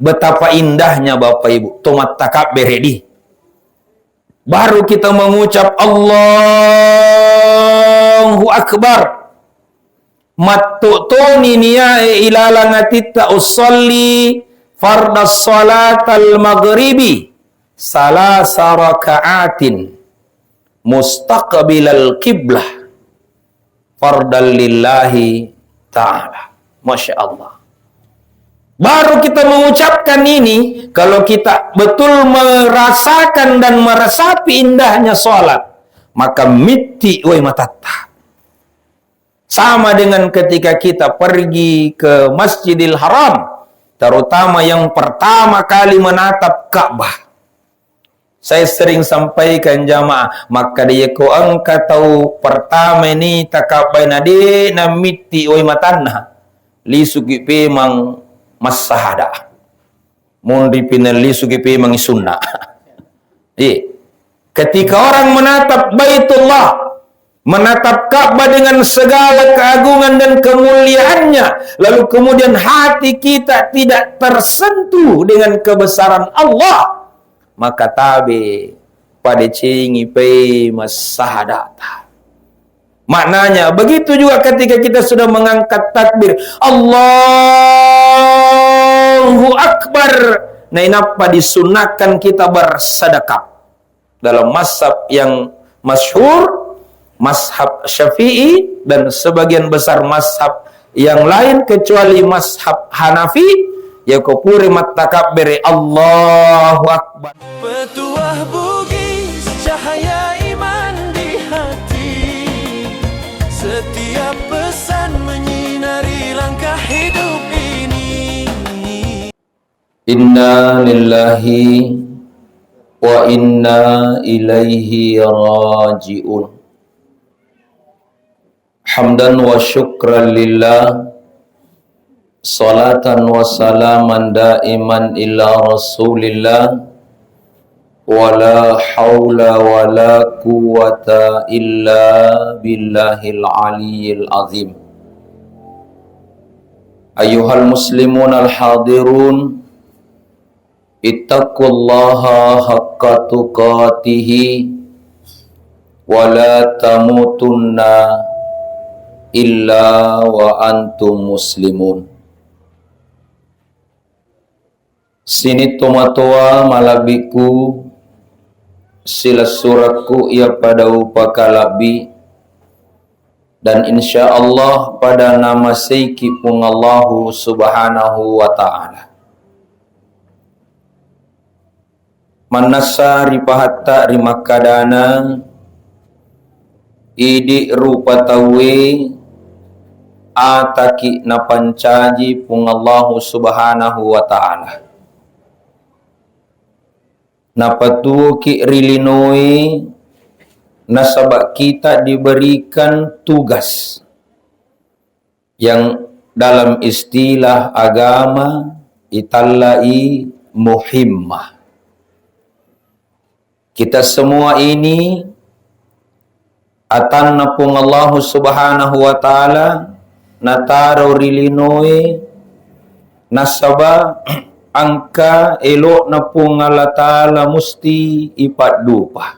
Betapa indahnya Bapak Ibu. Tomat takabir di. Baru kita mengucap Allahu Akbar. Mattu'tuni niyae ilalangatitta usalli fardas salatal maghribi salasa raka'atin mustaqbilal qiblah fardal lillahi ta'ala. Masya Allah. Baru kita mengucapkan ini, kalau kita betul merasakan dan meresapi indahnya sholat, maka miti wa matata. Sama dengan ketika kita pergi ke Masjidil Haram, terutama yang pertama kali menatap Ka'bah. Saya sering sampaikan jamaah, maka dia ko angka tahu pertama ni takabay na di na miti wa matanna. Lisugi pemang masahada. Mundi pinali sugi pemang sunnah. Ketika orang menatap Baitullah, menatap Ka'bah dengan segala keagungan dan kemuliaannya, lalu kemudian hati kita tidak tersentuh dengan kebesaran Allah, maka tabe pada cingi pe masahadata. Maknanya begitu juga ketika kita sudah mengangkat takbir Allahu Akbar, nah inapa disunahkan kita bersedekah. Dalam mazhab yang masyhur, mazhab Syafi'i dan sebagian besar mazhab yang lain kecuali mazhab Hanafi, ya kupuri matakabir Allahu Akbar. Petuah bugis cahaya iman di hati, setiap pesan menyinari langkah hidup ini. Inna lillahi wa inna ilaihi raji'un. Hamdan wa syukran lillah, salatan wa salaman daiman ila rasulillah, wala hawla wala quwwata illa billahil aliyyil azim. Ayuhal muslimun al-hadirun, ittaqullaha haqqa tuqatihi wa la tamutunna illa wa antum muslimun. Sini tomatoa malabiku sila suraku ia pada upakalabi, dan insya Allah pada nama Sayyidi Allahu subhanahu wa ta'ala. Manasa ripahatta rimakadana idi rupa tawe ataki na pancaji pungallahu subhanahu wa ta'ala. Napatu ki rilinoi nasabak kita diberikan tugas yang dalam istilah agama itallai muhimmah. Kita semua ini atanna pungallahu subhanahu wa ta'ala nataro rilinoi nasaba angka elok na pungala ta'ala musti ipat dupa.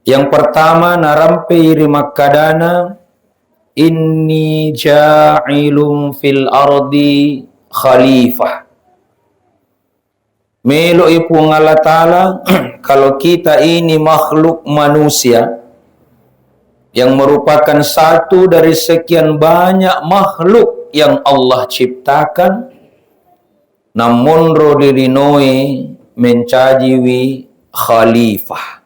Yang pertama narampe rimakadana inni ja'ilum fil ardi khalifah. Melo ipungala ta'ala kalau kita ini makhluk manusia yang merupakan satu dari sekian banyak makhluk yang Allah ciptakan, namun rodirinoi mencajiwi khalifah,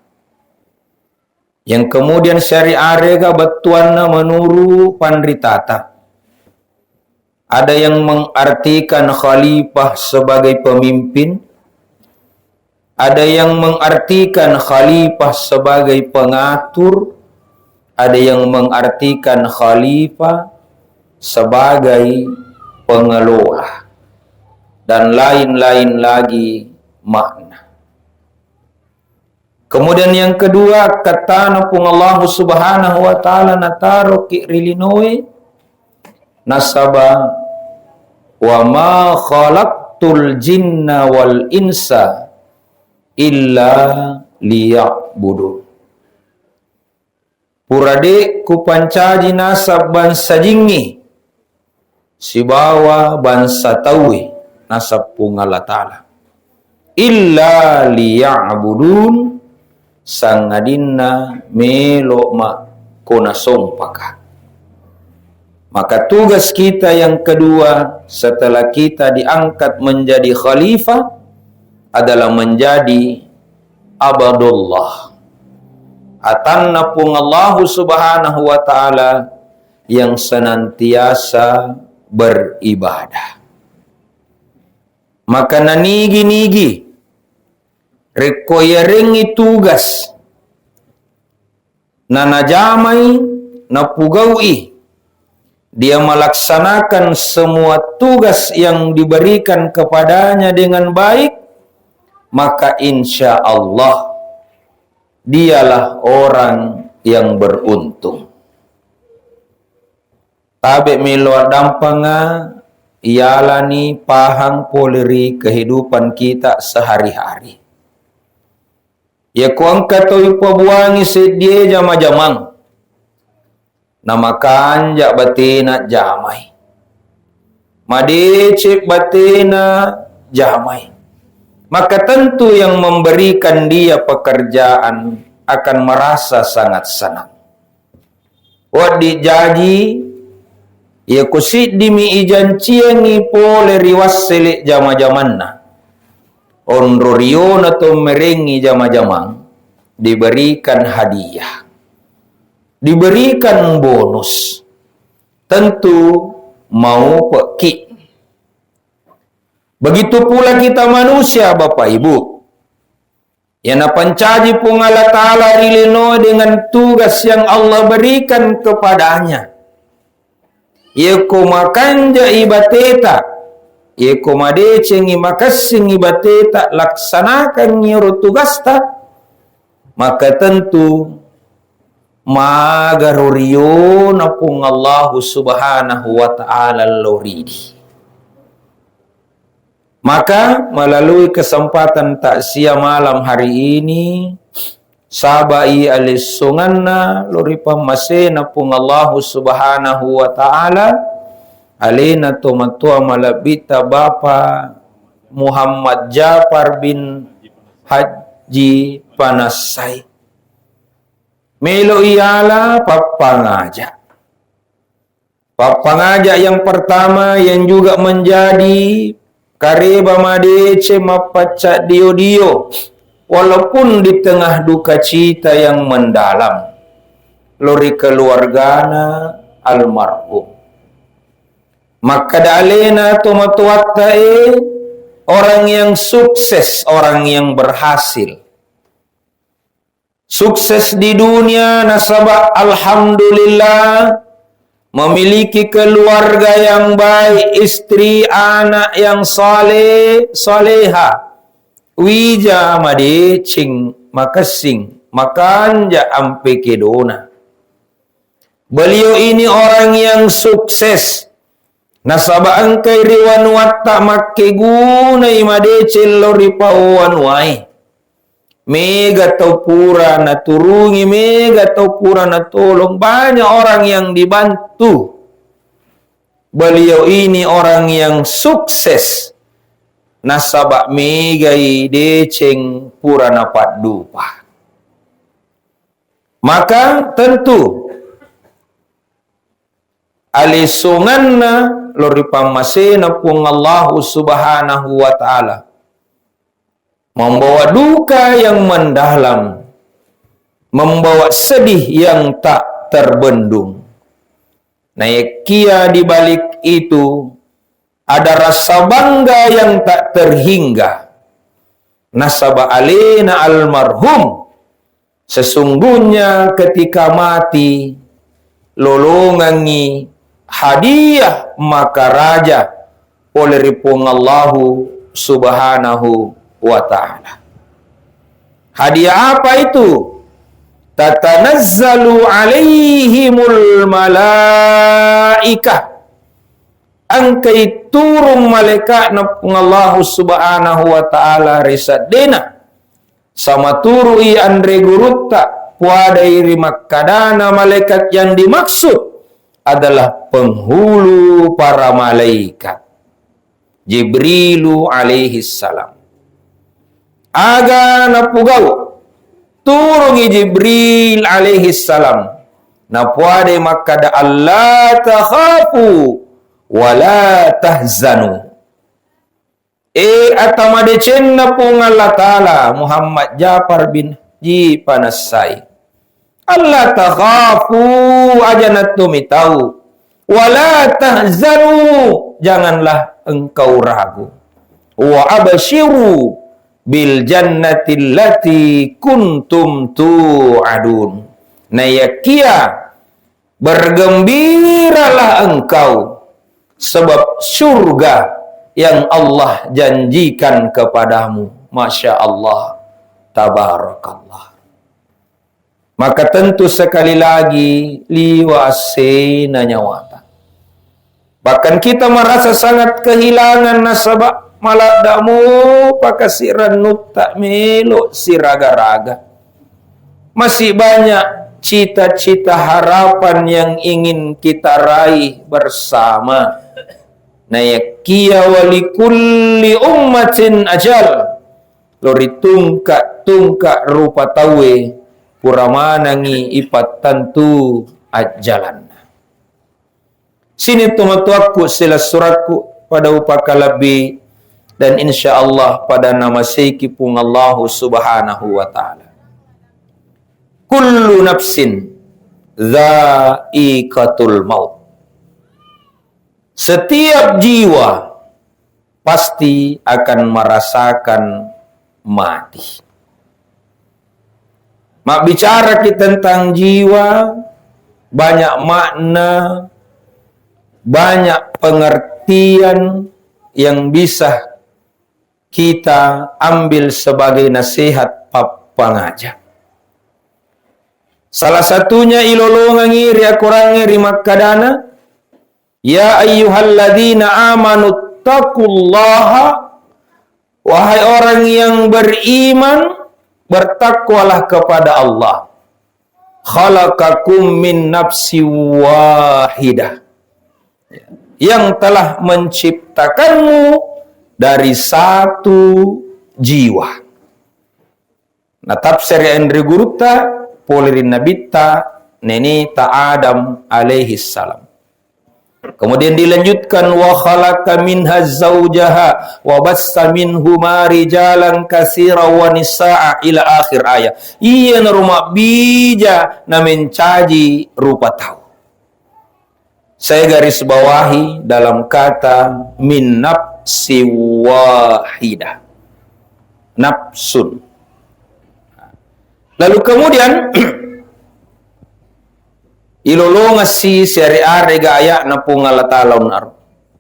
yang kemudian syari'arega batuanna menuru pandritata. Ada yang mengartikan khalifah sebagai pemimpin, ada yang mengartikan khalifah sebagai pengatur, ada yang mengartikan khalifah sebagai pengelola, dan lain-lain lagi makna. Kemudian yang kedua, kata napung Allah subhanahu wa ta'ala nataro ki rilinoi nasaba wa ma khalaqtul jinna wal insa illa liya'budun. Purade ku pancaji nasab bansa jingi sibawa bansa tawi nasab pungala ta'ala illa liya'budun sangadinna melo ma kona sompaka. Maka tugas kita yang kedua setelah kita diangkat menjadi khalifah adalah menjadi abadullah. Atanna pung Allah subhanahu wa ta'ala yang senantiasa beribadah. Maka nanigi-nigi rekoyarengi tugas nanajamai napugawi dia melaksanakan semua tugas yang diberikan kepadanya dengan baik, maka insya Allah dialah orang yang beruntung. Tabe milo dampanga ialah ni pahang poleri kehidupan kita sehari-hari. Ya kuang katoi pabuangi sedie jama-jamang. Nama kanjak batina jamai. Madecek batina jamai. Maka tentu yang memberikan dia pekerjaan akan merasa sangat senang. Wadi jaji ya kusit dimi ijan ciangi pole riwas selik jama-jamanna. Onrorion atau merengi jama-jamang diberikan hadiah. Diberikan bonus. Tentu mau peki. Begitu pula kita manusia Bapak Ibu. Yang pancaji pun Allah Ta'ala rilino dengan tugas yang Allah berikan kepadanya. Yeko makanja ibateta. Yeko madeceng imakasing ibateta laksanakan nyuruh tugas tak. Maka tentu magaruriyo na pung Allah subhanahu wa ta'ala loridi. Maka melalui kesempatan takziah malam hari ini sabai alis sunganna lori pamasena pung Allah subhanahu wa ta'ala alina tumatua malabita Bapa Muhammad Jafar bin Haji Panasai. Melo ialah papangaja. Papangaja yang pertama yang juga menjadi kareba madece mapacat dio-dio walaupun di tengah duka cita yang mendalam lori keluargana almarhum. Maka dalena tomatuattae orang yang sukses, orang yang berhasil. Sukses di dunia nasabah alhamdulillah memiliki keluarga yang baik, istri, anak yang saleh, saleha. Wija madecing makasing makanja ampe kedona. Beliau ini orang yang sukses. Nasabah angkai riwan watta makke gunai madecil lori pauan wai. Mega tau pura na turungi, mega tau pura na tolong. Banyak orang yang dibantu. Beliau ini orang yang sukses. Nasabak megai deceng pura na dupa. Maka tentu alisunganna lori pamasena pung Allah subhanahu wa ta'ala membawa duka yang mendalam, membawa sedih yang tak terbendung. Naik kia di balik itu ada rasa bangga yang tak terhingga. Nasabah alena almarhum sesungguhnya ketika mati lolongangi hadiah maka raja oleh ripung Allahu subhanahu wa ta'ala. Hadiah apa itu? Tatanazzalu alaihimul malaikah. angkai turun malaikat napung Allah subhanahu wa ta'ala risat dena sama turui andre gurutta puadai rimakkadana malaikat yang dimaksud adalah penghulu para malaikat Jibrilu alaihi salam. Aga napugau turungi Jibril alaihi salam napuade makkada Allah takhafu wala tahzanu. Atamade cenna pung Allah Ta'ala Muhammad Jafar bin Ji Panasai. Allah takhafu ajanat tumitau wala tahzanu, janganlah engkau ragu. Wa abshiru bil jannati allati kuntum tu'adun. Nayakia bergembiralah engkau sebab surga yang Allah janjikan kepadamu. Masya Allah, tabarakallah. Maka tentu sekali lagi liwasena nyawata. Bahkan kita merasa sangat kehilangan nasabah maladamu pakasiran tak melo siraga-raga. Masih banyak cita-cita harapan yang ingin kita raih bersama. Nayakia walikulli ummatin ajal. Lori tungkak rupa tawe puramanangi ipat tentu ajalan. Sini tumatuaku sila suratku pada upaka lebih dan insya Allah pada nama Sayyidipung Allah subhanahu wa ta'ala. Kullu nafsin dha'iqatul maut. Setiap jiwa pasti akan merasakan mati. Mak bicara kita tentang jiwa, banyak makna, banyak pengertian yang bisa kita ambil sebagai nasihat pengajar. Salah satunya ilolongan ngiri akurangi rimakkadana. Ya ayyuhalladzina amanu taqullaha, wahai orang yang beriman, bertakwalah kepada Allah. Khalaqakum min nafsi wahidah, yang telah menciptakanmu dari satu jiwa. Nah, tafsir Andri Guruta polirin nabita nenita Adam alaihi salam. Kemudian dilanjutkan wa khalaqa minha zawjaha wa bassa minhuma rijalan katsira wa nisaa ila akhir ayat. Iya naruma bija na mencaji rupa tahu. Saya garis bawahi dalam kata min nafsi wahidah. Nafsun. Lalu kemudian ilolonga si syari'are gaya na pungalatalaw na.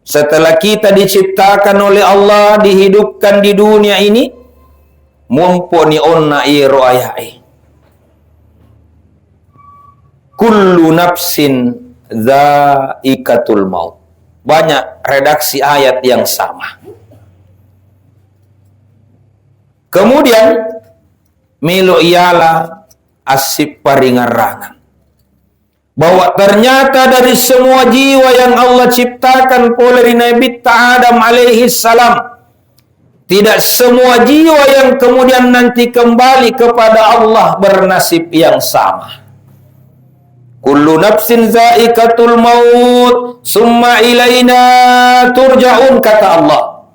Setelah kita diciptakan oleh Allah, dihidupkan di dunia ini, mumpuni onna iro ayai. Kullu nafsin dha'iqatul maut. Banyak redaksi ayat yang sama. Kemudian milo ialah asip paringarangan. Bahwa ternyata dari semua jiwa yang Allah ciptakan oleh Nabi Adam alaihi salam, tidak semua jiwa yang kemudian nanti kembali kepada Allah bernasib yang sama. Kullu nafsin za'iqatul maut, summa ilaina turja'un, kata Allah.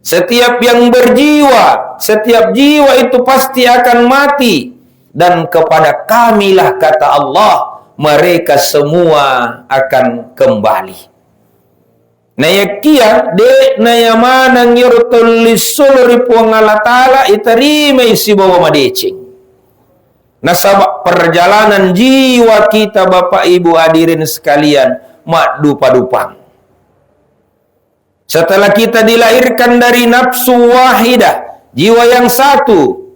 Setiap yang berjiwa, setiap jiwa itu pasti akan mati, dan kepada kamilah, kata Allah, mereka semua akan kembali. Nayakia de nayamana ngirtul lisulri puangala ta'ala itarime isi bawa madecing. Nasabak perjalanan jiwa kita Bapak Ibu hadirin sekalian mak dupa-dupang. Setelah kita dilahirkan dari nafsu wahidah, jiwa yang satu,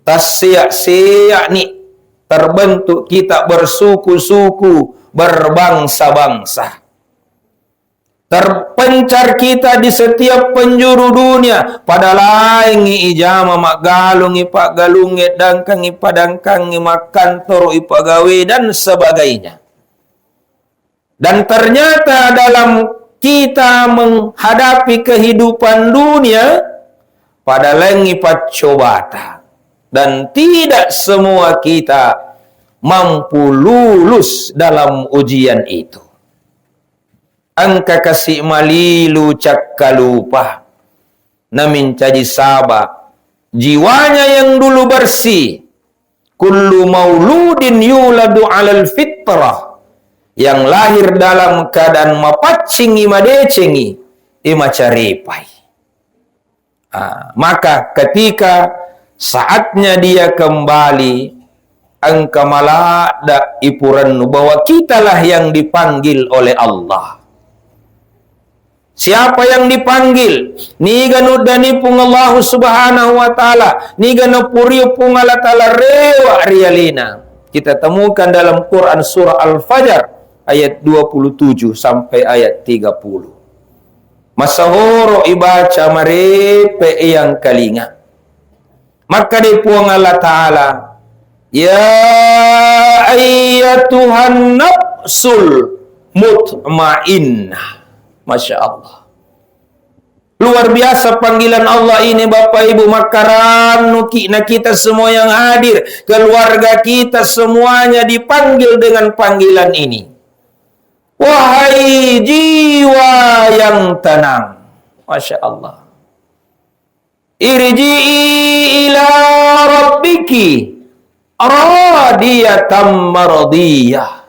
tasya-sya nih, terbentuk kita bersuku-suku, berbangsa-bangsa. terpencar kita di setiap penjuru dunia, pada lain ijama mak galung ipak galunge dangkang ipadangkang makan toro ipagawe dan sebagainya. Dan ternyata dalam kita menghadapi kehidupan dunia, pada lain ipat cobata, dan tidak semua kita mampu lulus dalam ujian itu. Angka kasih malilu cakka lupa, namin caji sabah, jiwanya yang dulu bersih. Kullu mauludin yuladu alal fitrah, yang lahir dalam keadaan mapacingi madecengi ima caripai. Maka ketika saatnya dia kembali, angka malada ipuran bahwa kitalah yang dipanggil oleh Allah. Siapa yang dipanggil? Ni ganu dani pung Allah Subhanahu wa taala, ni ganu puriu pung Allah taala rewa rialina. Kita temukan dalam Quran surah Al-Fajr ayat 27 sampai ayat 30. Masahoro ibaca marepe yang kalinga. Maka di pung Allah taala, ya ayyatuhan nafsul mutmainnah. Masya Allah. Luar biasa panggilan Allah ini Bapak Ibu. Makaran na kita semua yang hadir, keluarga kita semuanya dipanggil dengan panggilan ini. Wahai jiwa yang tenang. Masya Allah. Irji'i ila rabbiki radiyatam maradiyah.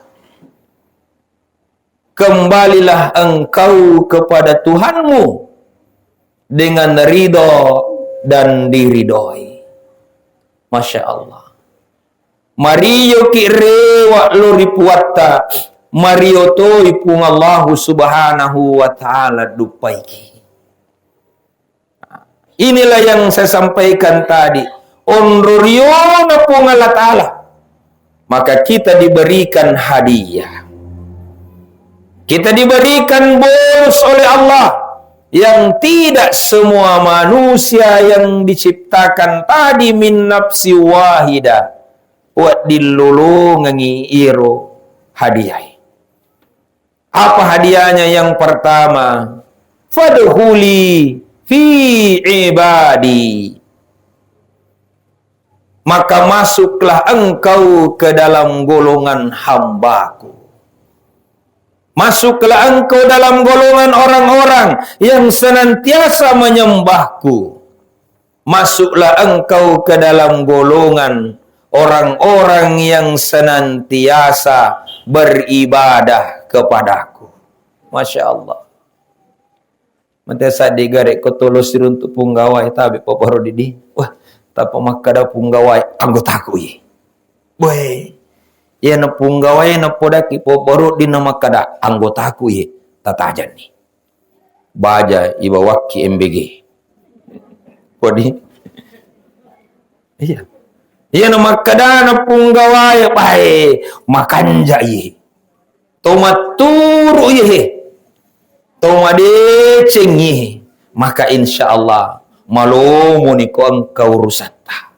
Kembalilah engkau kepada Tuhanmu dengan ridho dan diridhoi. Masya Allah. Mario ki rewa lori puatta, Mario to ipung Allah Subhanahu wa taala dupaiki. Inilah yang saya sampaikan tadi. Onruriona pung Allah taala. Maka kita diberikan hadiah. Kita diberikan bonus oleh Allah yang tidak semua manusia yang diciptakan tadi min nafsi wahida wa dilulungangi iro hadiah. Apa hadiahnya? Yang pertama, fadkhuli fi ibadi. Maka masuklah engkau ke dalam golongan hambaku. Masuklah engkau dalam golongan orang-orang yang senantiasa menyembahku. Masuklah engkau ke dalam golongan orang-orang yang senantiasa beribadah kepadaku. Masya Allah. Mentesa digarek kotolosir untuk punggawai tabi poporo didi. Wah, tapa makada punggawai anggotaku ye. Boy. Ya na punggawai na podaki poporo di nama kada anggotaku ye tatajan ni. Baja ibawaki MBG. Podi. Iya. Iya na makada na punggawai bae makanja ye. Tomaturu ye. Tomadeceng ye. Maka insyaallah malomo ni ko engkau rusata.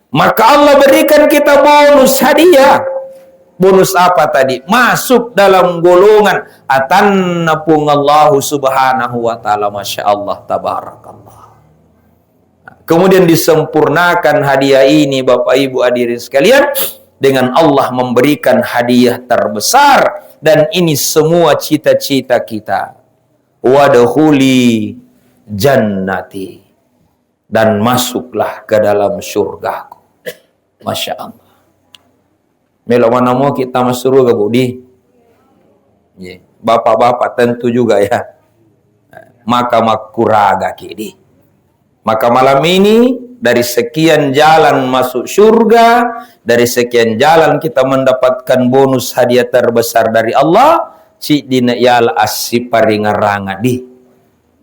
Maka Allah berikan kita bonus hadiah. Bonus apa tadi? Masuk dalam golongan atanna pung Allah Subhanahu wa taala. Masya Allah, tabarakallah. Kemudian disempurnakan hadiah ini Bapak Ibu hadirin sekalian dengan Allah memberikan hadiah terbesar, dan ini semua cita-cita kita. Wadkhuli jannati, dan masuklah ke dalam surgaku. Masya Allah. Melo mana mau kita masuk surga Budi? Bapak-bapak tentu juga ya. Maka makuraga kidi. Maka malam ini dari sekian jalan masuk surga, dari sekian jalan kita mendapatkan bonus hadiah terbesar dari Allah. Si dina yal asiparingaranga di.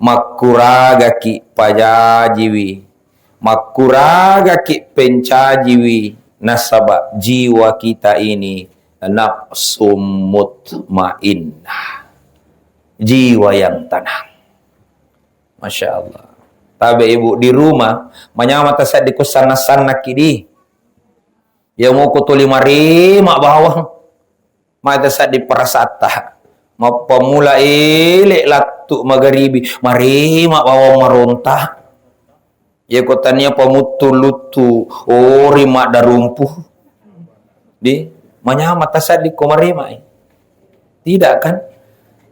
Makuraga ki pajajiwi. Makuraga ki pencajiwi, nasaba jiwa kita ini nafsum mutmainnah. jiwa yang tenang. Masya Allah. Tapi ibu di rumah, manyama tasad di kusana-sana kidi. Ya mau kutuli mari, mak bawang. Mak tasad di perasata. Mak pemula ilek latuk magaribi. Mari, mak bawang merontah. Ya kotanya pamutu-lutu. Ori mak darumpuh. Di, manyama tasad di kumari, mak. Tidak kan?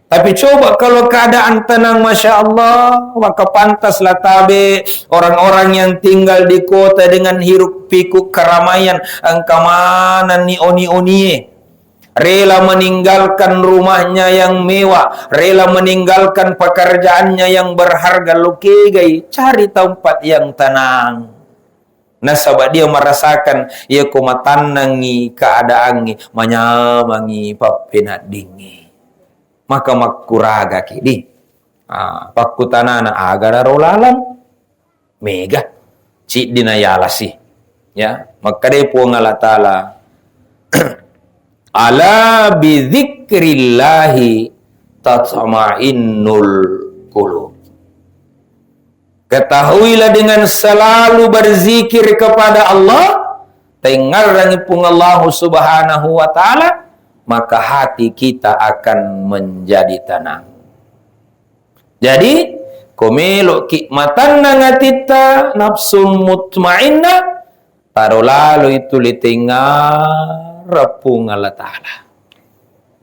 Tapi coba kalau keadaan tenang, Masya Allah, maka pantaslah tabe orang-orang yang tinggal di kota dengan hiruk pikuk keramaian, angkamanan ni oni-onie, rela meninggalkan rumahnya yang mewah, rela meninggalkan pekerjaannya yang berharga, lukegai, cari tempat yang tenang. Nasabah dia merasakan, ia kumatanangi keadaannya, manyamangi papenat dingi. Maka makuraga kidi pakutanana agara rolalan mega cik dinayalasi ya maka depo ngala taala ala bidzikrillahi tatma'innul qulub. Ketahuilah dengan selalu berzikir kepada Allah, tengarangi pun Allah Subhanahu wa taala, maka hati kita akan menjadi tenang. Jadi, komelo kikmatan nangatita nafsul mutmainnah, taruh lalu itu litingar rapung Allah Ta'ala.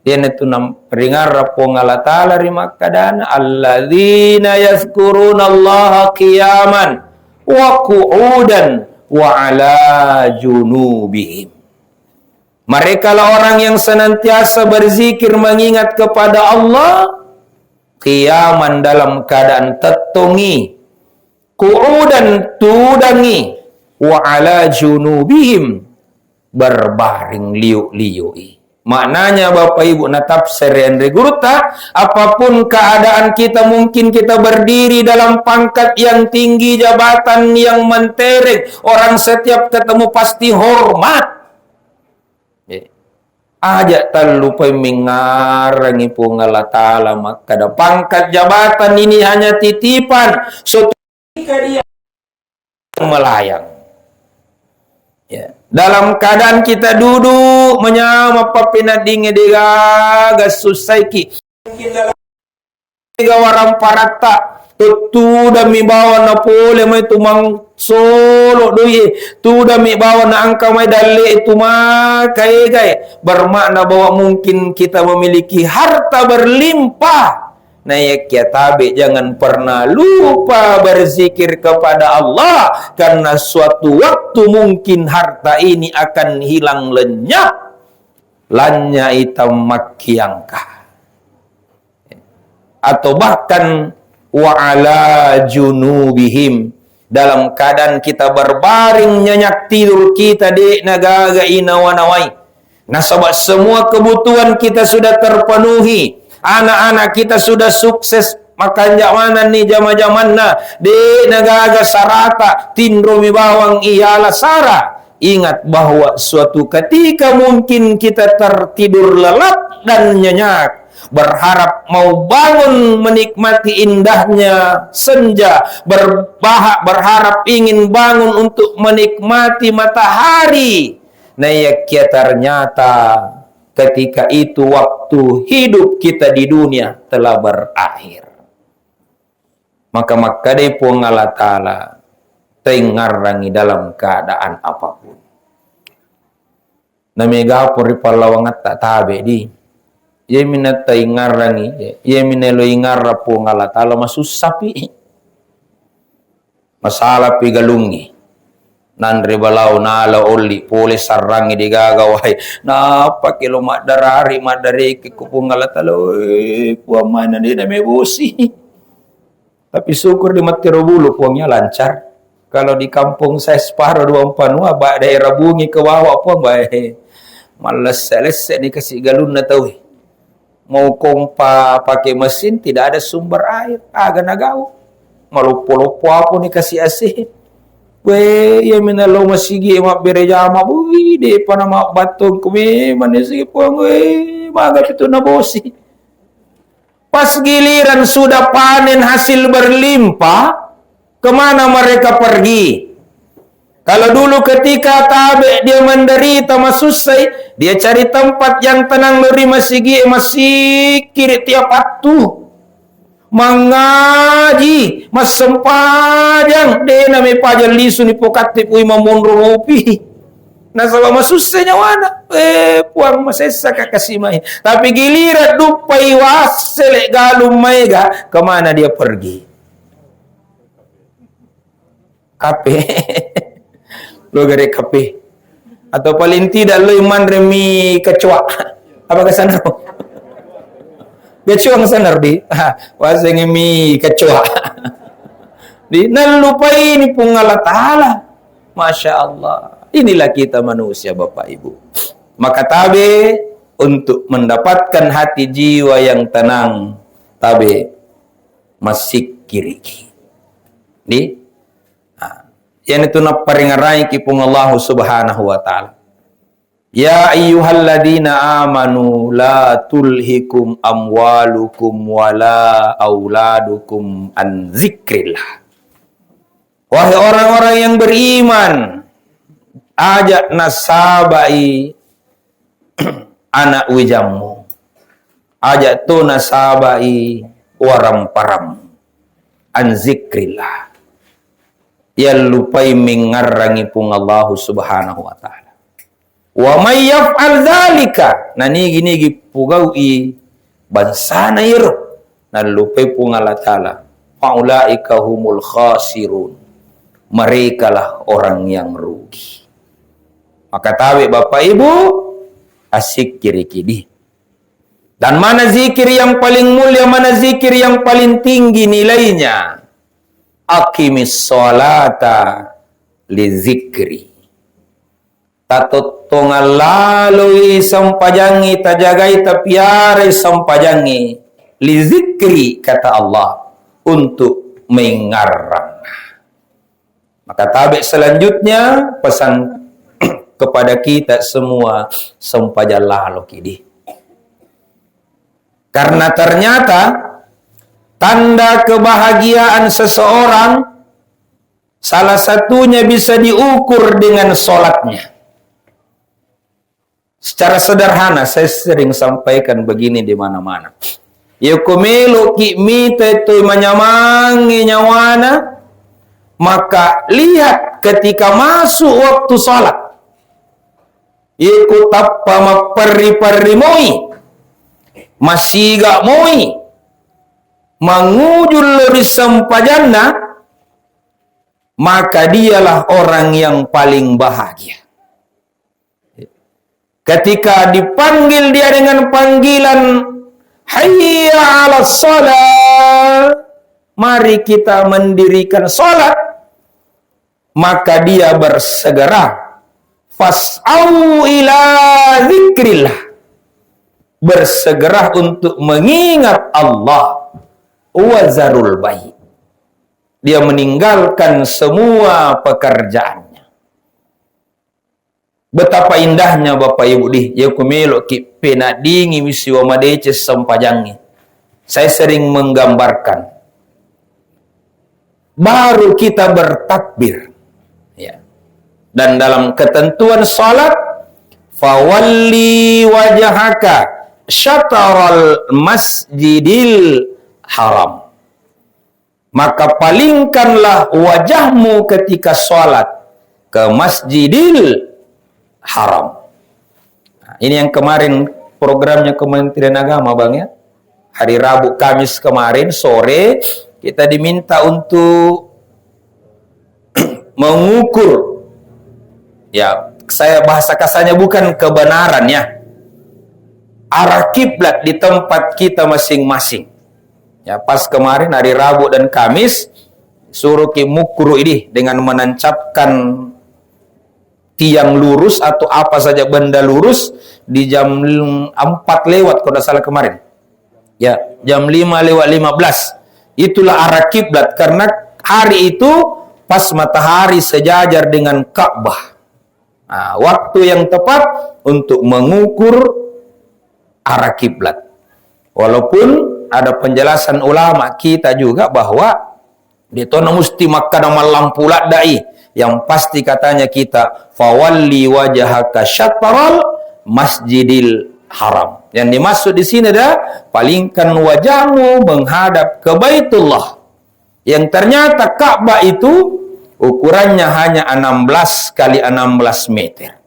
Dia itu ringar rapung Allah Ta'ala rimak kadana alladzina yazkuruna Allah qiyaman wa qu'udan wa ala junubihim. Mereka lah orang yang senantiasa berzikir mengingat kepada Allah, qiyaman dalam keadaan tetungi, qu'udan tudangi, wa ala junubihim berbaring liuk-liui. Maknanya Bapak Ibu na tafsir yang regurta, apapun keadaan kita, mungkin kita berdiri dalam pangkat yang tinggi, jabatan yang mentereng, orang setiap ketemu pasti hormat. Ajak terlupa mengarangi pun Allah Ta'ala, maka ada pangkat jabatan ini hanya titipan, so ketika dia melayang ya. Dalam keadaan kita duduk menyama papina dinge digaga susaiki mungkin dalam tiga warang parata tu dami bawa na pole mai tumang solo doi tu dami bawa na angka mai dalle itu makai gai bermakna bahwa mungkin kita memiliki harta berlimpah. Nah ya tabe jangan pernah lupa berzikir kepada Allah, karena suatu waktu mungkin harta ini akan hilang lenyap, lanya hitam makiangka, atau bahkan wa ala junubihim, dalam keadaan kita berbaring nyenyak tidur kita di nagaga inawanawai. Nasabah semua kebutuhan kita sudah terpenuhi, anak-anak kita sudah sukses, maka jamanan ni jama-jamanna di nagaga sarata tindromi bawang iyalah sara. Ingat bahwa suatu ketika mungkin kita tertidur lelap dan nyenyak, berharap mau bangun menikmati indahnya senja, berharap ingin bangun untuk menikmati matahari. Nah ya ternyata ketika itu waktu hidup kita di dunia telah berakhir. Maka depo Allah Ta'ala tengarangi dalam keadaan apapun. Namega puri palawangat tak tabe di. Ye minat tengarangi, ye minelo ingarra po Allah Ta'ala masusapi. Masalah pigalungi. Nandre balau nala oli pole sarangi digagawai napa kilo madarari madari kikupungala talo puang mana dia mebusi. Tapi syukur di Matiro Bulu puangnya lancar. Kalau di kampung saya separuh 24 ba daerah bungi ke bawah puang bae malas selesai dikasih galun na tahu. Mau kompa pakai mesin tidak ada sumber air, agak nagau. Malupo-lupo aku dikasih asih. We ya minalo masigi mak bereja mak bui de panama batong kumi manisigi puang we magat itu na bosi. Pas giliran sudah panen hasil berlimpah, kemana mereka pergi? Kalau dulu ketika tabe dia menderita masusai, dia cari tempat yang tenang lori masih kiri tiap waktu. Mengaji mas sempajang de nami pajal lisu ni pokati pui mamondro ngopi nasaba masusai nyawana puang masesa kakasih main tapi giliran dupai wasele galum maiga kemana dia pergi kape lo gare kape atau paling tidak lo iman remi kecoa apa kesana kecoa sanar di waseng mi kecoa di nalupai ini pun Allah Ta'ala. Masya Allah, inilah kita manusia Bapak Ibu. Maka tabe untuk mendapatkan hati jiwa yang tenang, tabe masih kiri di yang itu na paringarai ki pun Allah Subhanahu wa Ta'ala. Ya ayyuhalladzina amanu la tulhikum amwalukum wala auladukum an zikrillah. Wahai orang-orang yang beriman, ajak nasabai anak wijamu. Ajak tu nasabai waram param an zikrillah. Yang lupai mengarangi pun Allah Subhanahu wa Ta'ala. Wa may yaf'al dzalika nanigi pugaui bansana iro nalupai pun Allah Ta'ala faulaika humul khasirun mereka lah orang yang rugi. Maka tawe Bapak Ibu asik kiri-kiri dan mana zikir yang paling mulia, mana zikir yang paling tinggi nilainya. Aqimis sholata li zikri tatuttungal lalui sampajangi tajagai tapiare sampajangi li zikri kata Allah untuk mengarang. Maka tabe selanjutnya pesan kepada kita semua sampajan lalu kidi. Karena ternyata tanda kebahagiaan seseorang salah satunya bisa diukur dengan sholatnya. Secara sederhana saya sering sampaikan begini di mana-mana. Yakumelu ki mita tu manyamangi nyawana, maka lihat ketika masuk waktu sholat. Iku tappa mapari-pari moi, masiga moi, mengujul lebih sampajanna, maka dialah orang yang paling bahagia. Ketika dipanggil dia dengan panggilan hayya 'alas shalah, mari kita mendirikan salat, maka dia bersegera fas'au ila zikrillah, bersegera untuk mengingat Allah, wazarul bai', dia meninggalkan semua pekerjaannya. Betapa indahnya Bapak Ibu di yakumelo ki penadingi misiwa madece sampajangi. Saya sering menggambarkan baru kita bertakbir ya. Dan dalam ketentuan salat fawalli wajhaka syataral masjidil haram, maka palingkanlah wajahmu ketika salat ke Masjidil Haram. Nah, ini yang kemarin programnya Kementerian Agama Bang ya. Hari Rabu Kamis kemarin sore kita diminta untuk mengukur, ya saya bahasa kasarnya bukan kebenaran ya, arah kiblat di tempat kita masing-masing. Ya pas kemarin hari Rabu dan Kamis suruh kimukuru ini dengan menancapkan tiang lurus atau apa saja benda lurus di jam 4 lewat kalau tidak salah kemarin. Ya, jam 5 lewat 15. Itulah arah kiblat karena hari itu pas matahari sejajar dengan Ka'bah. Nah, waktu yang tepat untuk mengukur arah kiblat. Walaupun ada penjelasan ulama kita juga bahwa di tono musti makan malam pula dai. Yang pasti katanya kita fawalli wajhaka syatral masjidil haram. Yang dimaksud di sini adalah palingkan wajahmu menghadap ke Baitullah. Yang ternyata Ka'bah itu ukurannya hanya 16 kali 16 meter.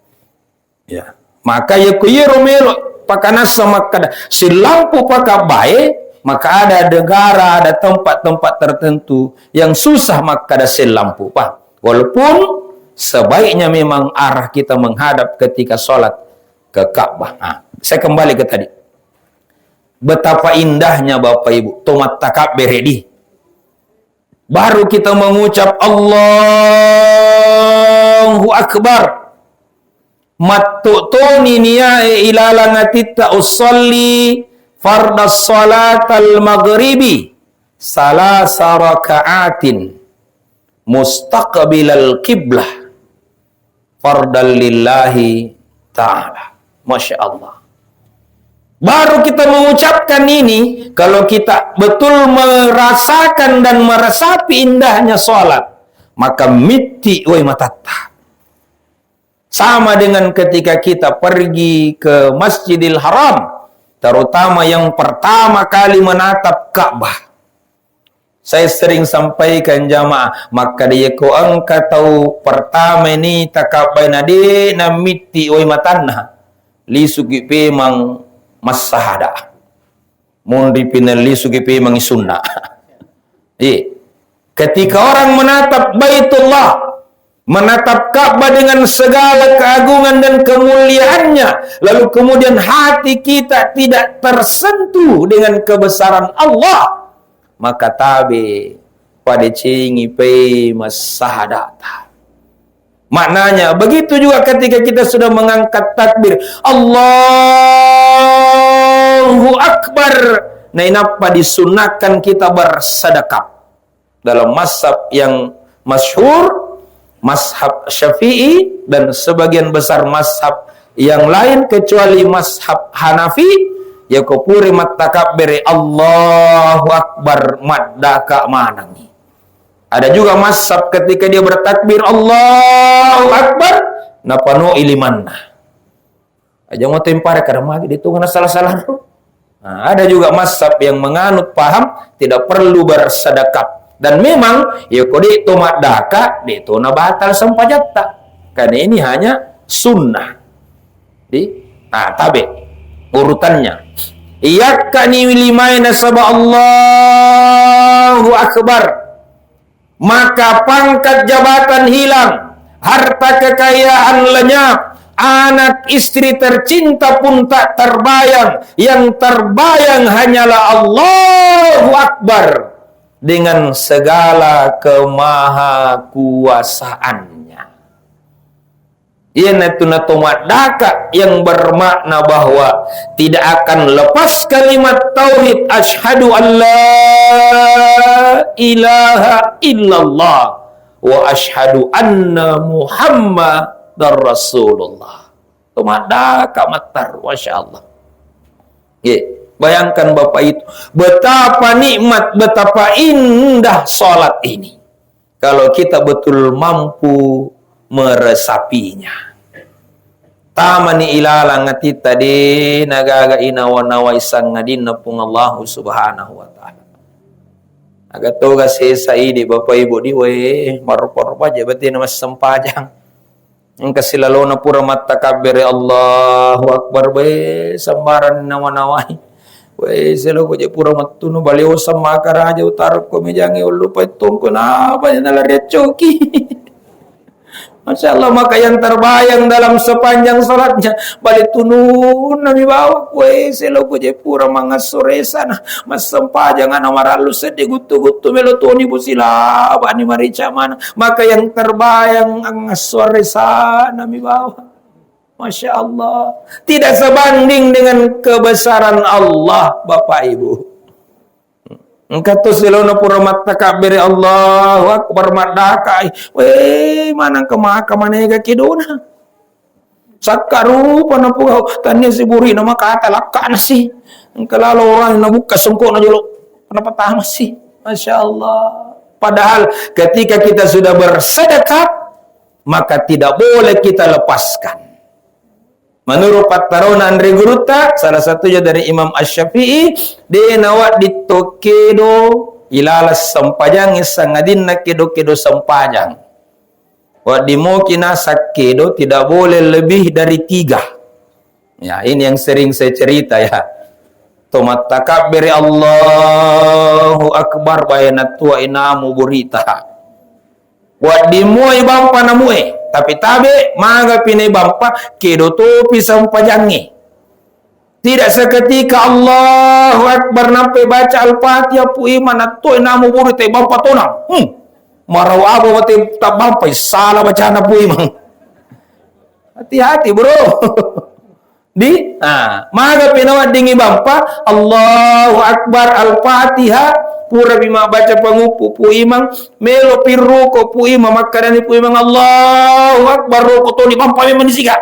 Ya. Maka ya kuyirumelo pakana sama kada silampu pakai baik, maka ada negara, ada tempat-tempat tertentu yang susah maka ada lampu, Pak. Walaupun sebaiknya memang arah kita menghadap ketika sholat ke Ka'bah. Nah, saya kembali ke tadi. Betapa indahnya Bapak Ibu, tomat takabir ready. Baru kita mengucap Allahu Akbar. Mattu'tuni niyae ilalangatitta usalli fardas salatal maghribi salasa raka'atin mustaqbilal qiblah fardal lillahi ta'ala. Masya Allah. Baru kita mengucapkan ini kalau kita betul merasakan dan meresapi indahnya sholat, maka miti wa matata. Sama dengan ketika kita pergi ke Masjidil Haram, terutama yang pertama kali menatap Ka'bah. Saya sering sampaikan jamaah, maka dia ko angka tahu pertama ini takabay na di na miti oy matanna lisugi pe mang masahada mundi pinali sugi pe mang sunna. Ketika orang menatap Baitullah, menatap Ka'bah dengan segala keagungan dan kemuliaannya, lalu kemudian hati kita tidak tersentuh dengan kebesaran Allah, maka tabe pada cingi pe masahadata. Maknanya begitu juga ketika kita sudah mengangkat takbir Allahu Akbar. Nah, inapa disunahkan kita bersedekah. Dalam mazhab yang masyhur, mazhab Syafi'i dan sebagian besar mazhab yang lain kecuali mazhab Hanafi, ya kopuri mattakabbiri Allahu Akbar maddaka manangi. Ada juga mazhab ketika dia bertakbir Allahu Akbar napano ilimanna. Aja mau tempare kada magi itu kena salah-salah. Nah, ada juga mazhab yang menganut paham tidak perlu bersedekah. Dan memang ya kodi itu maddaka itu na batal sampajatta. Karena ini hanya sunnah. Tabe urutannya. Iyakkani limaina saba Allahu Akbar. Maka pangkat jabatan hilang, harta kekayaan lenyap, anak istri tercinta pun tak terbayang. Yang terbayang hanyalah Allahu Akbar dengan segala kemahakuasaannya. Iana tunatomadaka yang bermakna bahwa tidak akan lepas kalimat tauhid asyhadu an la ilaha illallah wa asyhadu anna muhammadar rasulullah. Tumadaka matar, masyaallah. Bayangkan Bapak itu betapa nikmat, betapa indah salat ini kalau kita betul mampu meresapinya. Tamani ilala ngati tadi nagaga inawa isang ngadina pung Allah subhanahu wa ta'ala. Agatoga sesa idi Bapak Ibu di we marupa-rupa aja berarti nama sempajang. Yang kasilalona pura mata kabir Allahu Akbar be sambaran nawa-nawai. We selo ko je pura matunu baliw sama karaja utar ko mejangi lupa tungku na apa na coki. Masya Allah, maka yang terbayang dalam sepanjang salatnya balik tunun nami bawa kue selo kuje pura mangas sore sana mas sempajang ana maralu sedih gutu melotoni busila bani marica mana, maka yang terbayang angas sore sana mi bawa. Masya Allah, tidak sebanding dengan kebesaran Allah Bapak Ibu. Engkau silona pura mata kabiri Allahu Akbar madakai. Weh, manang kemaka manega kiduna. Sakaru panapugau tanya si buri nama kata lakka nasi. Kalau orang yang buka sengkok na jolo. Kenapa tahan sih? Masya Allah. Padahal ketika kita sudah bersedekah, maka tidak boleh kita lepaskan. Menurut Pattarona Andre Guruta, salah satunya dari Imam Asy-Syafi'i, dia nawat di tokedo ilalas sampajang isangadin na kedo-kedo sampajang. Wadimo kinasak kedo tidak boleh lebih dari 3. Ya, ini yang sering saya cerita ya. Tomat takabbiri Allahu Akbar bayanat tua inamu burita. Wadimo ibampa namue. Tapi tabe maga pine bampa kedo topi sampajangi. Tidak seketika Allahu Akbar nampai baca Al-Fatihah pu iman atau inamu burita bampa tonang. Marau apa wati tabampai salah bacaan pu imang. Hati-hati bro. Maga pinawat dingi bampa Allahu Akbar Al-Fatihah pura bima baca pangupu pu imang melo pirruko pu imang makadani pu imang Allahu Akbar roko to ni bampa memang disiga.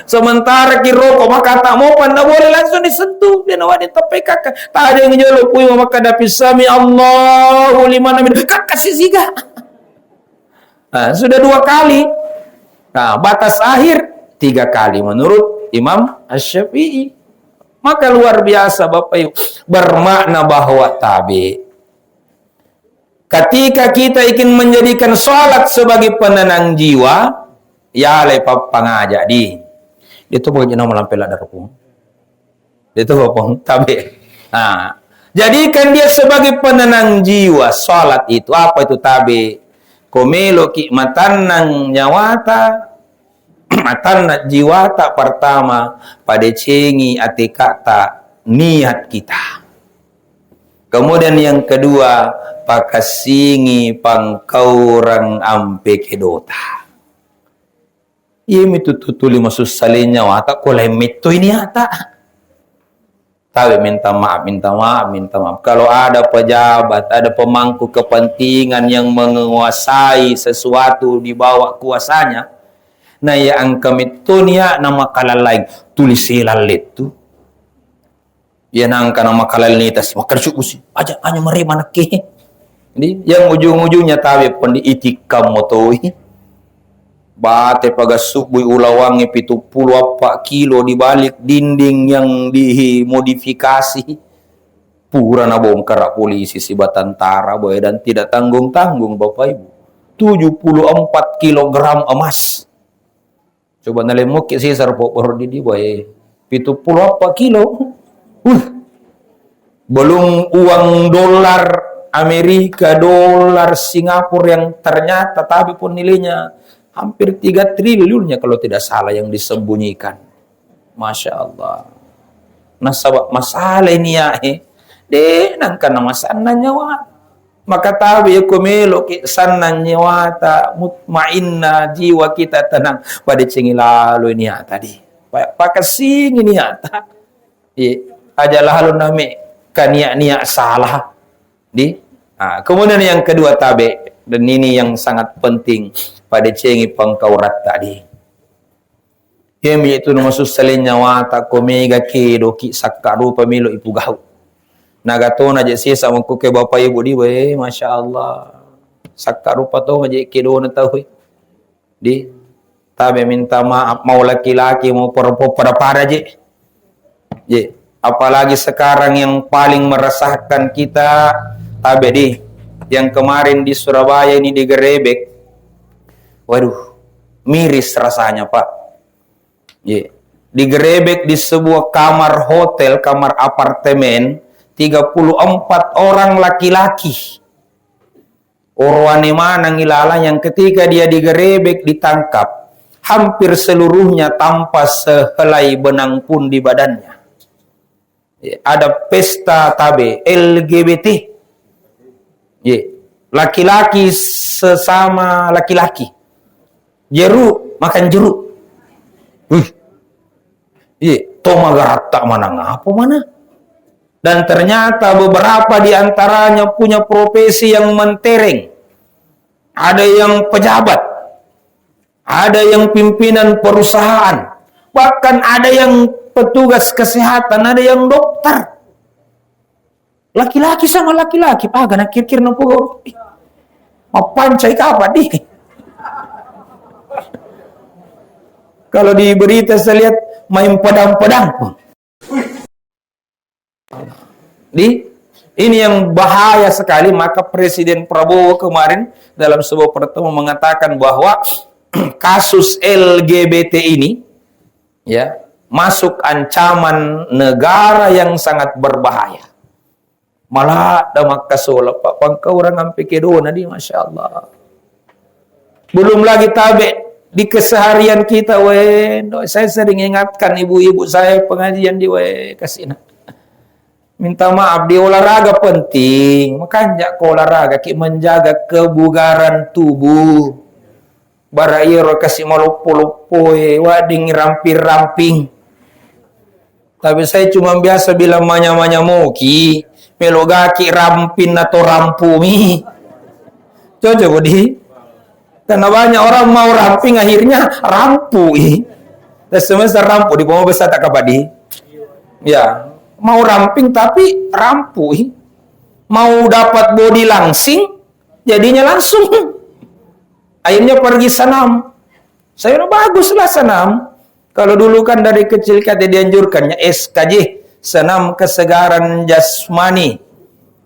Sementara kiroko maka tak mau panda boleh langsung disentuh dia nawat ditapai kakak tak ada yang nyolo pui maka dapi sami Allahu liman hamid kakak sisiga. Sudah 2 kali. Batas akhir 3 kali menurut Imam Asy-Syafi'i. Maka luar biasa Bapak Ibu, bermakna bahwa tabi ketika kita ingin menjadikan salat sebagai penenang jiwa, ya lepas pangajak di itu bukan nama lampel ada repung itu repung tabe. Jadikan dia sebagai penenang jiwa. Salat itu apa itu tabe? Komelo matan nang nyawata matan na jiwata pertama pada cengi ati kata niat kita. Kemudian yang kedua pakasingi pangkaurang ampe kedota. Iya mitutuli masus salinya wata kolai mito ini ata. Tahu minta maaf. Kalau ada pejabat, ada pemangku kepentingan yang menguasai sesuatu di bawah kuasanya, nah ya angka mitonia nama kalalai tulis silalet tu. Ya nangka nama kalalitas makar syukusi aja hanya merema nakeh. Jadi yang ujung-ujungnya tahu pun diitikam motoi. Bate pagasubui ulawangi 74 kilo di balik dinding yang dimodifikasi. Pura na bongkar polisi si Batantara boy dan tidak tanggung-tanggung Bapak Ibu. 74 kilogram emas. Coba nalemuk si sarpopor di boy. 74 kilo. Belum uang dolar Amerika, dolar Singapura yang ternyata tapi pun nilainya hampir 3 triliunnya kalau tidak salah yang disembunyikan. Masya Allah. Nasabak masalah ini ya. Nangka nama sana nyawa. Maka tahu ya kumelo sana nyawa ta mutmainna jiwa kita tenang pada cengi lalu ini ya tadi. Pakasing ini ya ta. Aja lalu nami kaniak-niak salah. Kemudian yang kedua tabe dan ini yang sangat penting pada cengi pangkaurat tadi. Kami itu maksud salinya wata komega kedo ki sakaru pemilu ipu gau. Nagatona je sisa mangku ke Bapak Ibu di we, Masya Allah. Sakaru pato aja kedo na tahu. Di tabe minta maaf mau laki-laki mau perempuan para je. Apalagi sekarang yang paling meresahkan kita tabe di yang kemarin di Surabaya ini digerebek. Waduh, miris rasanya Pak. Digerebek di sebuah kamar hotel, kamar apartemen, 34 orang laki-laki. Orwane mana ngilala yang ketika dia digerebek ditangkap, hampir seluruhnya tanpa sehelai benang pun di badannya. Ada pesta tabe LGBT. Laki-laki sesama laki-laki. Jeruk makan jeruk. Toma garata mana ngapa mana? Dan ternyata beberapa di antaranya punya profesi yang mentereng. Ada yang pejabat. ada yang pimpinan perusahaan, bahkan ada yang petugas kesehatan, ada yang dokter. Laki-laki sama laki-laki, gana kir-kir nopo. Pancai apa di? Kalau di berita saya lihat main pedang-pedang pun. Ini yang bahaya sekali. Maka Presiden Prabowo kemarin dalam sebuah pertemuan mengatakan bahwa kasus LGBT ini ya masuk ancaman negara yang sangat berbahaya. Malah damak kasola pak pangkau orang ampe kedona di masya Allah. Belum lagi tabe di keseharian kita saya sering ingatkan ibu-ibu saya pengajian di kasina. Minta maaf di olahraga penting, makanya ke olahraga ki menjaga kebugaran tubuh. Barairo kasih malupo-lupo wading ramping-ramping. Tapi saya cuma biasa bilang manya-manya moki, melogaki rampin atau rampumi. Coba budi. Karena banyak orang mau ramping akhirnya rampui. Dan semester rampu di bawah besar tak kapadi. Ya, mau ramping tapi rampui. Mau dapat body langsing, jadinya langsung. Akhirnya pergi senam. Saya baguslah senam. Kalau dulu kan dari kecil kata dianjurkannya SKJ, senam kesegaran jasmani.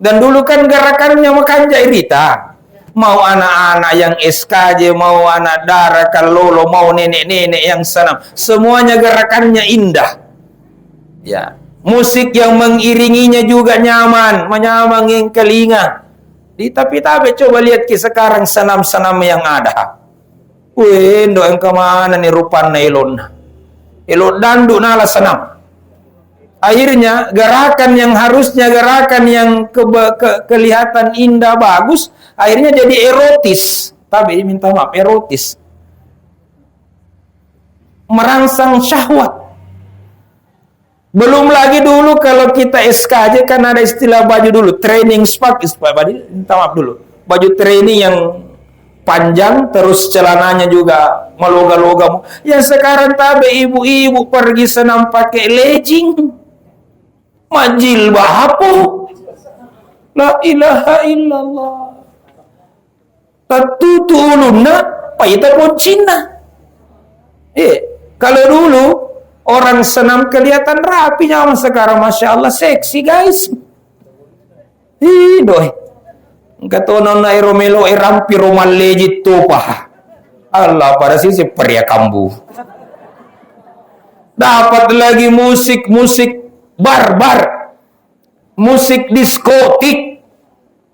Dan dulu kan gerakannya makan jairita. Mau anak-anak yang SKJ, mau anak darah kalolo, mau nenek-nenek yang senam. Semuanya gerakannya indah. Ya, musik yang mengiringinya juga nyaman, menyamangin telinga. Tapi coba lihat sekarang senam-senam yang ada. Ndo yang kemana nih rupan elon. Elon dandu nala senam. Akhirnya gerakan yang harusnya gerakan yang kelihatan indah bagus, akhirnya jadi erotis. Tapi minta maaf, erotis. Merangsang syahwat. Belum lagi dulu kalau kita SKJ kan ada istilah baju dulu, training spak, minta maaf dulu. Baju training yang panjang terus celananya juga meloga-loga. Yang sekarang ibu-ibu pergi senam pakai legging. Majil bahapo. La ilaha illallah. Tatutu ulunna paita pun Cina. Kalau dulu orang senam kelihatan rapi, nyaman. Sekarang masya Allah seksi guys. Doi. Katonon na romelo rampi romal legit tupa. Allah pada sisi pria kambu. Dapat lagi musik bar, musik diskotik.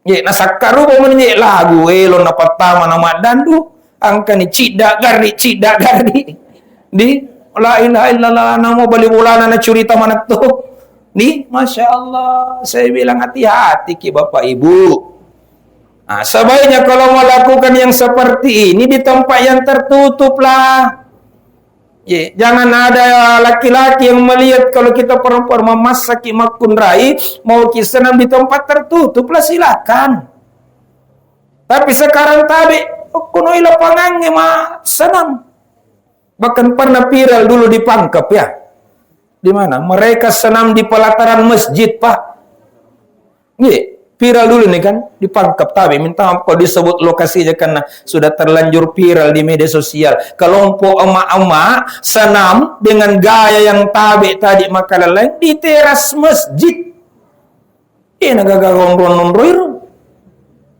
Nasakaru menye lagu elon dapat tama nama dandu angka ni cidak gardi di la ilaha illallah namo bali bulana na curita mana tuh nih masya Allah. Saya bilang hati-hati ki bapak ibu. Nah, sebaiknya kalau melakukan yang seperti ini di tempat yang tertutup lah. Jangan ada laki-laki yang melihat kalau kita perempuan memasak makun rai, mau senam di tempat tertutup lah silakan. Tapi sekarang kuno lapangan senam. Bahkan pernah viral dulu di Pangkep ya. Di mana? Mereka senam di pelataran masjid, Pak. Viral dulu nih kan di Pangkep. Tapi minta maaf kalau disebut lokasinya karena sudah terlanjur viral di media sosial. Kelompok emak-emak senam dengan gaya yang tadi makanan lain di teras masjid. Nagagagong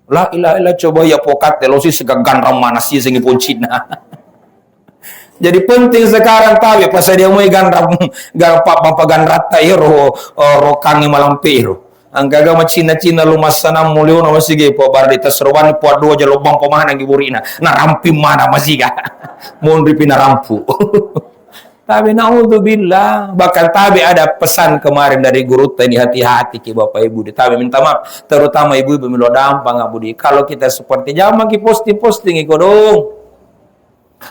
la ilaha illallah coba ya pokat telosi segagan ramana sih sengi pun Cina. Jadi penting sekarang pas dia mau ganram ganrata rokangi malam pero. Anggaga Cina-Cina lumas sanam mulio na masige po bardita serwan po ado aja lobang pamahan ang giburina na rampi mana masiga mon pinarampu. Tapi naudzubillah, bahkan ada pesan kemarin dari guru tadi hati-hati ki Bapak Ibu. Tapi minta maaf terutama ibu-ibu milo dampang budi. Kalau kita seperti jangan ki posting iko dong.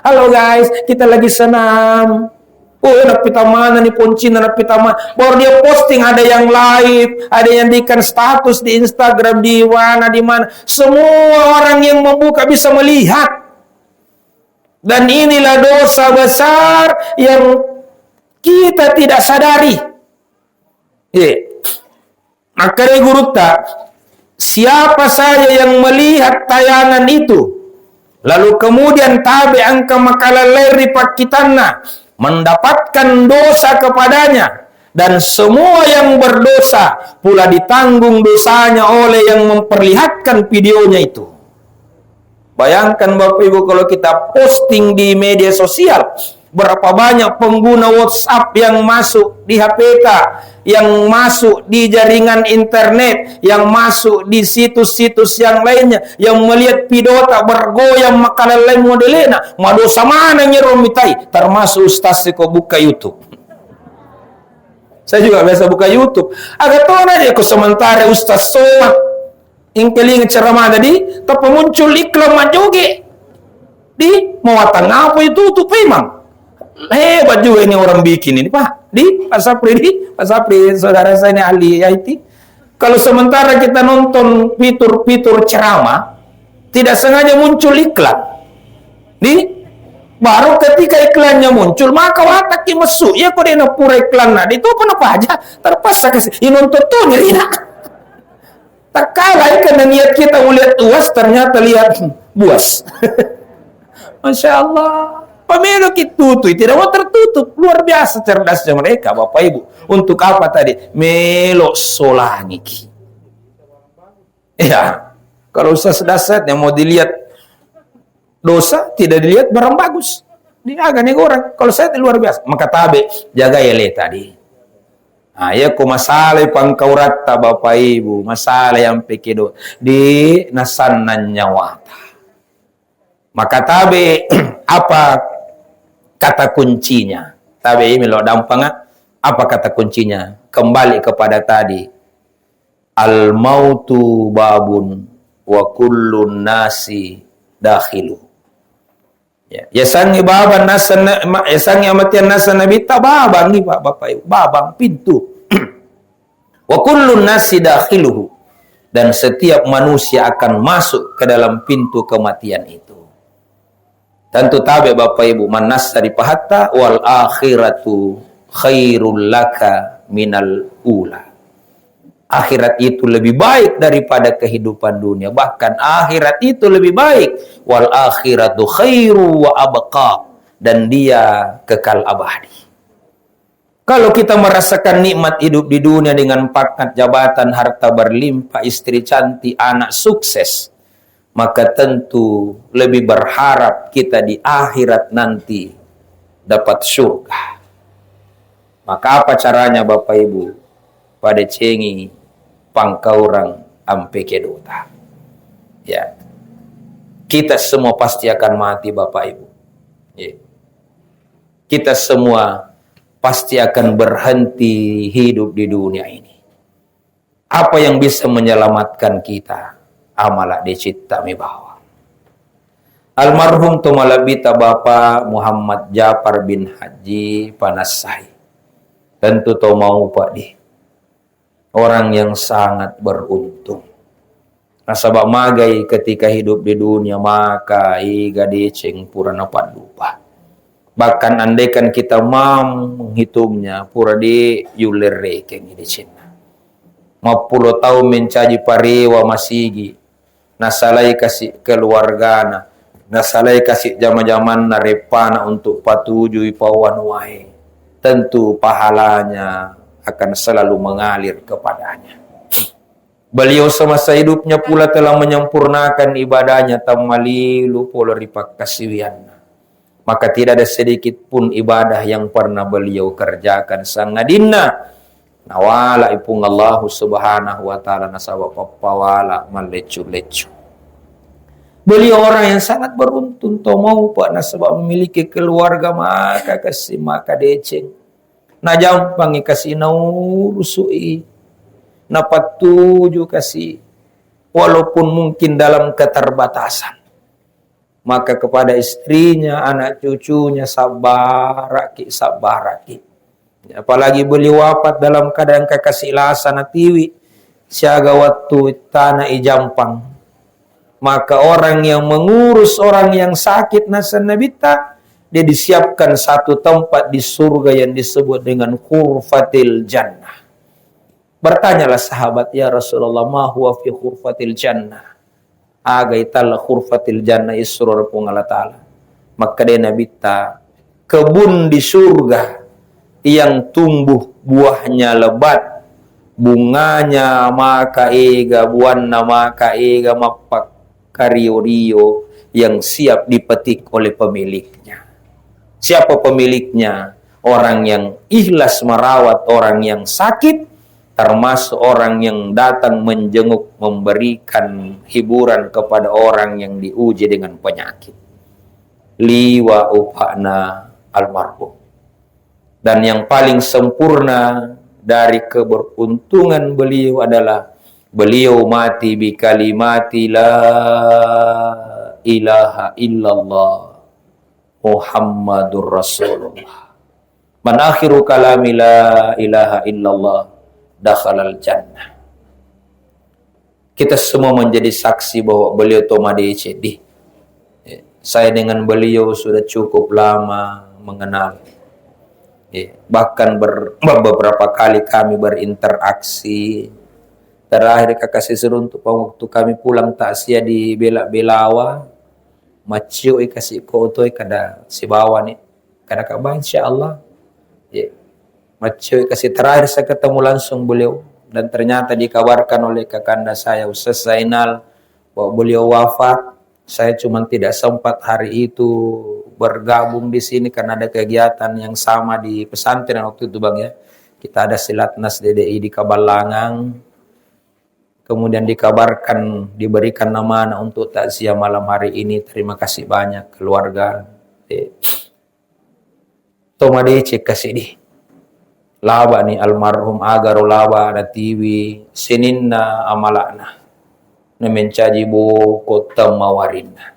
Halo guys, kita lagi senam. Napita mana nih Poncina napita mana? Baru dia posting ada yang live, ada yang diikan status di Instagram di mana. Semua orang yang membuka bisa melihat. Dan inilah dosa besar yang kita tidak sadari. Maka guru tak, siapa saja yang melihat tayangan itu, lalu kemudian tabi angka makalalai pakitanna, mendapatkan dosa kepadanya, dan semua yang berdosa pula ditanggung dosanya oleh yang memperlihatkan videonya itu. Bayangkan Bapak Ibu kalau kita posting di media sosial, berapa banyak pengguna WhatsApp yang masuk di HP kita, yang masuk di jaringan internet, yang masuk di situs-situs yang lainnya, yang melihat video tak bergoyang makanan lain modelena, madosa mana nyeromitai, termasuk ustaz ko buka YouTube. Saya juga biasa buka YouTube. Agak tahu aja aku sementara ustaz somat ingkeling ceramah tadi, tapi muncul iklan majoge di muatan apa itu tuh memang hebat juga ini orang bikin ini Pak. Pak Sapri saudara saya ini ahli IT. Kalau sementara kita nonton fitur-fitur ceramah, tidak sengaja muncul iklan. Baru ketika iklannya muncul, maka wataki mesuk ya kok dia pura iklan nah. Itu apa aja terpaksa kasih nonton tuh nyeri nak. Tak kalah karena niat kita melihat uas, ternyata lihat buas. Masya Allah. Pemilu tutup, tidak mau tertutup. Luar biasa cerdasnya mereka, Bapak Ibu. Untuk apa tadi? Melok solangiki. Ya, kalau usah sedasat yang mau dilihat dosa, tidak dilihat barang bagus. Ini agak nih orang. Kalau saya luar biasa. Maka tabe, jaga ele tadi. Nah, ya ku masalah pangkaurata Bapak Ibu, masalah yang pekido di nasanan nyawata. Maka tabe apa kata kuncinya? Tabe ini lo dampang apa kata kuncinya? Kembali kepada tadi. Al mautu babun wa kullun nasi dakhilu. Ya sangi baban nasan ya sangi amatian nasan nabi babang ni Bapak Ibu, babang pintu. Wa kullun nasi dakhiluhu, dan setiap manusia akan masuk ke dalam pintu kematian itu. Tentu tabe Bapak Ibu, manas dari pahatta wal akhiratu khairul laka minal ula. Akhirat itu lebih baik daripada kehidupan dunia. Bahkan akhirat itu lebih baik. Wal akhiratu khairu wa abqa. Dan dia kekal abadi. Kalau kita merasakan nikmat hidup di dunia dengan pangkat, jabatan, harta berlimpah, istri cantik, anak sukses, maka tentu lebih berharap kita di akhirat nanti dapat surga. Maka apa caranya Bapak Ibu? Pada cengi pangkaurang ampe kedota. Ya. Kita semua pasti akan mati Bapak Ibu. Ya. Kita semua pasti akan berhenti hidup di dunia ini. Apa yang bisa menyelamatkan kita? Amalah dicipta mi bawa. Almarhum tumalabita Bapak Muhammad Jafar bin Haji Panasai. Tentu tau mau Pak di. Orang yang sangat beruntung. Nasabak magai ketika hidup di dunia maka iga deceng pura napat lupa. Bahkan andaikan kita mau menghitungnya pura di yuler rekeng di Cina. 50 tahun mencaji parewa masigi. Nasalai kasih keluargana. Nasalai kasih zaman-zaman narepana untuk patujui pawan wae. Tentu pahalanya akan selalu mengalir kepadanya. Beliau semasa hidupnya pula telah menyempurnakan ibadahnya tamalilu polaripak kasiwianna. Maka tidak ada sedikit pun ibadah yang pernah beliau kerjakan sangadinna. Nawala ipung Allah subhanahu wa ta'ala nasabak papawala malecu-lecu. Beliau orang yang sangat beruntung. Tau mau Pak nasabak memiliki keluarga maka kasih maka deceng. Na jampang kasih naurusui, na patuju kasih, walaupun mungkin dalam keterbatasan. Maka kepada istrinya, anak cucunya sabaraki. Apalagi beliau wafat dalam keadaan kekasih lasana tiwi, siaga waktu tanah ijampang. Maka orang yang mengurus orang yang sakit nasan nabita, dia disiapkan satu tempat di surga yang disebut dengan khurfatil jannah. Bertanyalah sahabat, ya Rasulullah, ma huwa fi khurfatil jannah? Agaitalla khurfatil jannah isrur pung Allah Ta'ala. Maka dia nabita, kebun di surga yang tumbuh buahnya lebat, bunganya maka ega, buana maka ega, mapak kario-rio yang siap dipetik oleh pemiliknya. Siapa pemiliknya? Orang yang ikhlas merawat orang yang sakit, termasuk orang yang datang menjenguk, memberikan hiburan kepada orang yang diuji dengan penyakit. Liwa upana almarhum. Dan yang paling sempurna dari keberuntungan beliau adalah beliau mati bi kalimati la ilaha illallah Muhammadur Rasulullah. Man akhiru kalami la ilaha illallah dakhalal jannah. Kita semua menjadi saksi bahwa beliau Tomade Cedi. Saya dengan beliau sudah cukup lama mengenal. Bahkan beberapa kali kami berinteraksi. Terakhir kakasih seruntuk waktu kami pulang taksia di Belawa, macio kasih koto kada si bawa nih, kada kabar insyaallah. Macio kasih terakhir saya ketemu langsung beliau, dan ternyata dikabarkan oleh kakanda saya Ustaz Zainal bahwa beliau wafat. Saya cuma tidak sempat hari itu bergabung di sini karena ada kegiatan yang sama di pesantren waktu itu Bang ya. Kita ada silatnas DDI di Kabalangang. Kemudian dikabarkan diberikan nama anak untuk takziah malam hari ini. Terima kasih banyak keluarga. Tomade cek kasih di. Laba ni almarhum agaro laba ada TV seninna amalakna. Na mencaji bo kota mawarinna.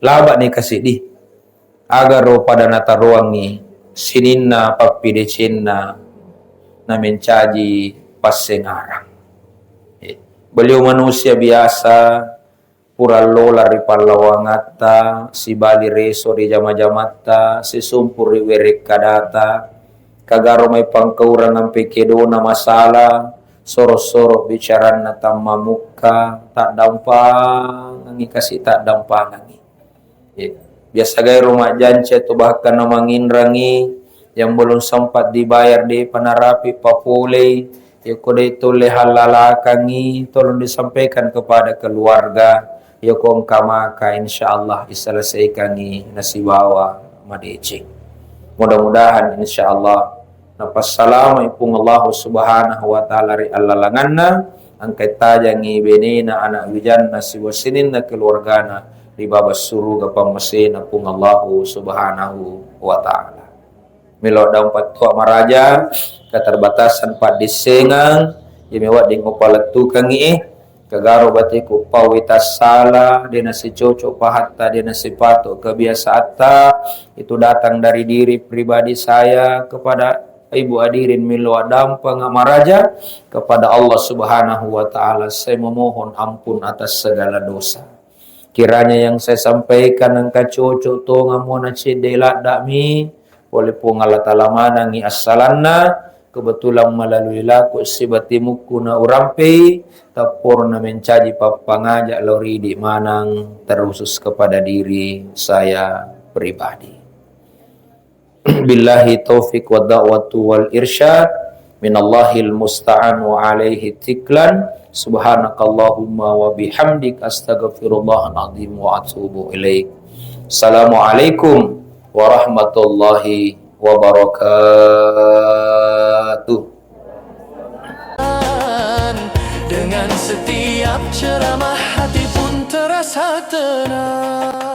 Laba ni kasih di. Agaro pada nata ruangi seninna papi decenna na mencaji pasengarang. Beliau manusia biasa, pura lola ripalawangata, si bali reso di jama-jamata, si sumpur riwerek kadata, kagaro may pangkauran ng pekedona masalah, soro-soro bicaran na tamamuka, tak dampang, ngi kasih tak dampang ngi. Biasa gaya rumah janca itu bahkan namangin rangi, yang belum sempat dibayar di panarapi papulay, Yoko itu lehalalakangi, tolong disampaikan kepada keluarga. Yoko kamaka insyaallah iselesaikangi nasibawa madeci. Mudah-mudahan insyaallah napassalamu ipung Allah subhanahu wa ta'ala ri allalanganna angkai tajangi benina anak wijan nasiwasinin na keluargana di babas suruga pamasin pung Allah subhanahu wa ta'ala. Milo dapat tua maraja keterbatasan pak disengang yemewat ding opaletu kangi kagaro batiku pawitas sala dena si cocok pahatta dena si pato kebiasaata itu datang dari diri pribadi saya kepada ibu hadirin milo dampang maraja kepada Allah subhanahu wa ta'ala. Saya memohon ampun atas segala dosa. Kiranya yang saya sampaikan angka cocok to ngamona cedela dakmi boleh pungalat alamanangi asalanna kebetulan melalui laku sibatimuku na urampe tapor na mencaji papangajak lori di manang terusus kepada diri saya pribadi. Billahi taufiq wa da'watu wal irsyad minallahil musta'an wa alaihi tiklan subhanakallahumma wa bihamdik astaghfirullahal azim wa atubu ilaik. Assalamualaikum warahmatullahi wabarakatuh. Dengan setiap ceramah hati pun terasa tenang.